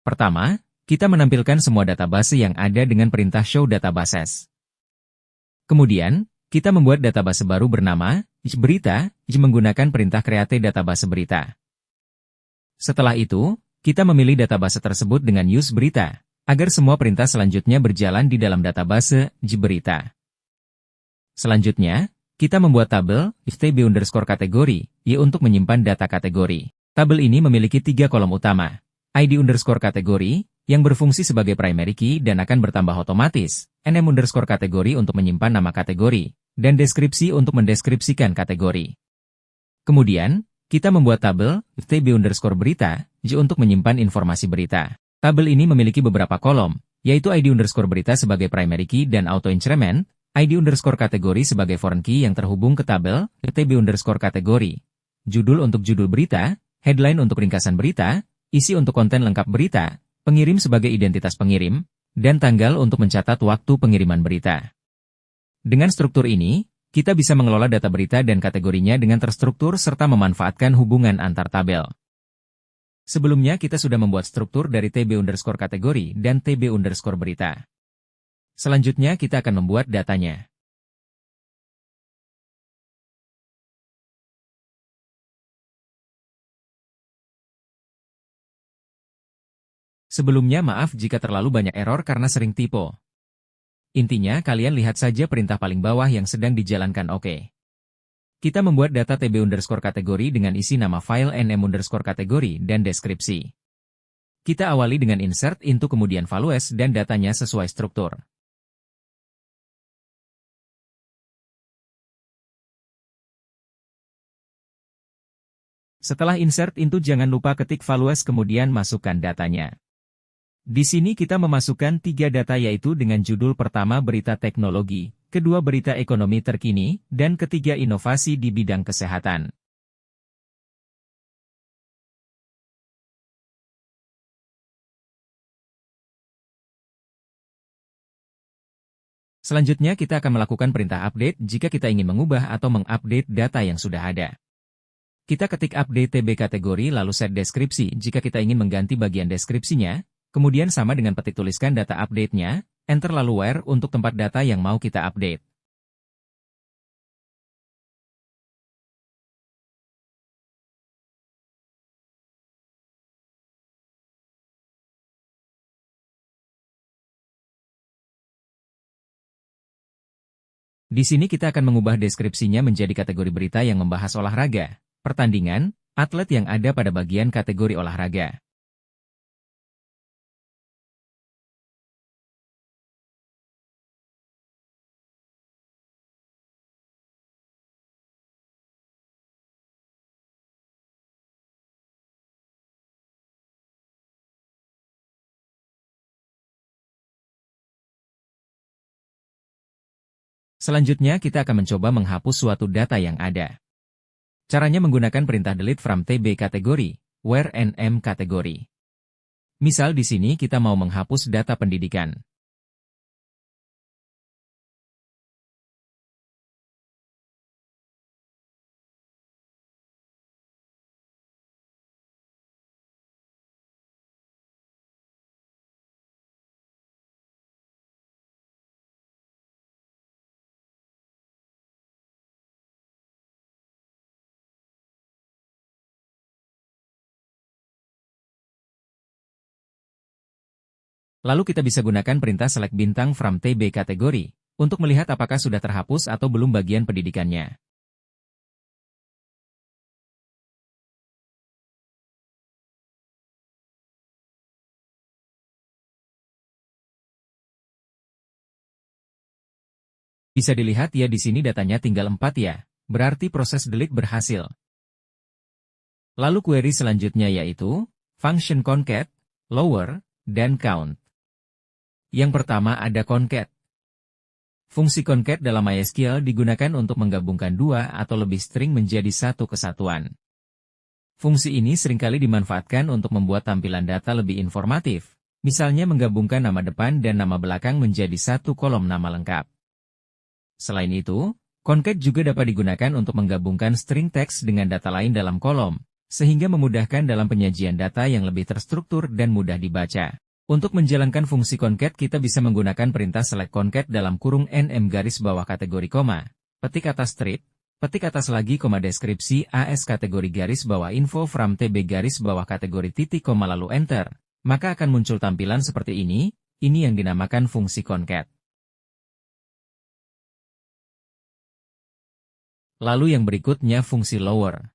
Pertama, kita menampilkan semua database yang ada dengan perintah show databases. Kemudian, kita membuat database baru bernama berita menggunakan perintah create database berita. Setelah itu, kita memilih database tersebut dengan use berita, agar semua perintah selanjutnya berjalan di dalam database berita. Selanjutnya, kita membuat tabel tb_kategori untuk menyimpan data kategori. Tabel ini memiliki 3 kolom utama. ID_kategori, yang berfungsi sebagai primary key dan akan bertambah otomatis, nm_kategori untuk menyimpan nama kategori, dan deskripsi untuk mendeskripsikan kategori. Kemudian, kita membuat tabel tb_berita untuk menyimpan informasi berita. Tabel ini memiliki beberapa kolom, yaitu ID_berita sebagai primary key dan auto-increment, ID_kategori sebagai foreign key yang terhubung ke tabel tb_kategori, judul untuk judul berita, headline untuk ringkasan berita, isi untuk konten lengkap berita, pengirim sebagai identitas pengirim, dan tanggal untuk mencatat waktu pengiriman berita. Dengan struktur ini, kita bisa mengelola data berita dan kategorinya dengan terstruktur serta memanfaatkan hubungan antar tabel. Sebelumnya kita sudah membuat struktur dari tb_kategori dan tb_berita. Selanjutnya kita akan membuat datanya. Sebelumnya maaf jika terlalu banyak error karena sering typo. Intinya kalian lihat saja perintah paling bawah yang sedang dijalankan oke. Kita membuat data tb_kategori dengan isi nama file nm_kategori dan deskripsi. Kita awali dengan insert into kemudian values dan datanya sesuai struktur. Setelah insert into jangan lupa ketik values kemudian masukkan datanya. Di sini kita memasukkan 3 data yaitu dengan judul pertama berita teknologi, kedua berita ekonomi terkini, dan ketiga inovasi di bidang kesehatan. Selanjutnya kita akan melakukan perintah update jika kita ingin mengubah atau mengupdate data yang sudah ada. Kita ketik update tb kategori lalu set deskripsi jika kita ingin mengganti bagian deskripsinya. Kemudian sama dengan petik tuliskan data update-nya, enter lalu where untuk tempat data yang mau kita update. Di sini kita akan mengubah deskripsinya menjadi kategori berita yang membahas olahraga, pertandingan, atlet yang ada pada bagian kategori olahraga. Selanjutnya kita akan mencoba menghapus suatu data yang ada. Caranya menggunakan perintah delete from tb kategori, where nm kategori. Misal di sini kita mau menghapus data pendidikan. Lalu kita bisa gunakan perintah select bintang from tb kategori, untuk melihat apakah sudah terhapus atau belum bagian pendidikannya. Bisa dilihat ya di sini datanya tinggal 4 ya, berarti proses delete berhasil. Lalu query selanjutnya yaitu, function concat, lower, dan count. Yang pertama ada concat. Fungsi concat dalam MySQL digunakan untuk menggabungkan 2 atau lebih string menjadi satu kesatuan. Fungsi ini seringkali dimanfaatkan untuk membuat tampilan data lebih informatif, misalnya menggabungkan nama depan dan nama belakang menjadi satu kolom nama lengkap. Selain itu, concat juga dapat digunakan untuk menggabungkan string teks dengan data lain dalam kolom, sehingga memudahkan dalam penyajian data yang lebih terstruktur dan mudah dibaca. Untuk menjalankan fungsi concat kita bisa menggunakan perintah select concat dalam kurung nm garis bawah kategori koma, petik atas strip, petik atas lagi koma deskripsi as kategori garis bawah info from tb garis bawah kategori titik koma lalu enter, maka akan muncul tampilan seperti ini yang dinamakan fungsi concat. Lalu yang berikutnya fungsi lower.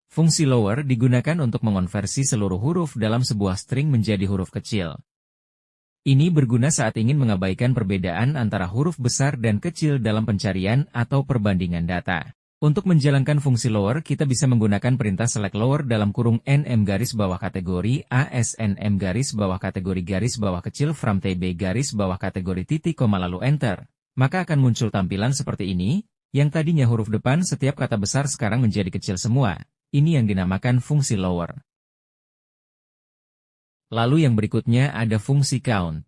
Fungsi lower digunakan untuk mengonversi seluruh huruf dalam sebuah string menjadi huruf kecil. Ini berguna saat ingin mengabaikan perbedaan antara huruf besar dan kecil dalam pencarian atau perbandingan data. Untuk menjalankan fungsi lower kita bisa menggunakan perintah select lower dalam kurung nm garis bawah kategori asnm garis bawah kecil from tb garis bawah kategori titik koma lalu enter. Maka akan muncul tampilan seperti ini, yang tadinya huruf depan setiap kata besar sekarang menjadi kecil semua. Ini yang dinamakan fungsi lower. Lalu yang berikutnya ada fungsi count.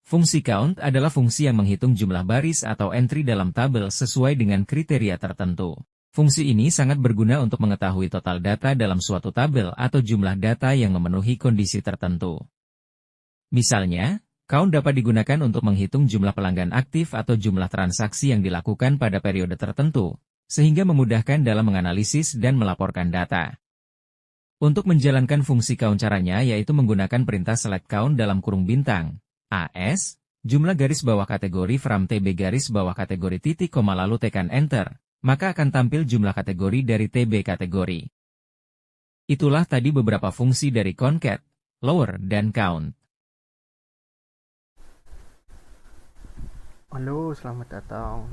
Fungsi count adalah fungsi yang menghitung jumlah baris atau entry dalam tabel sesuai dengan kriteria tertentu. Fungsi ini sangat berguna untuk mengetahui total data dalam suatu tabel atau jumlah data yang memenuhi kondisi tertentu. Misalnya, count dapat digunakan untuk menghitung jumlah pelanggan aktif atau jumlah transaksi yang dilakukan pada periode tertentu, sehingga memudahkan dalam menganalisis dan melaporkan data. Untuk menjalankan fungsi count caranya yaitu menggunakan perintah select count dalam kurung bintang, as, jumlah garis bawah kategori from tb garis bawah kategori titik koma lalu tekan enter, maka akan tampil jumlah kategori dari tb kategori. Itulah tadi beberapa fungsi dari concat, lower, dan count. Halo, selamat datang.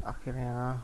Akhirnya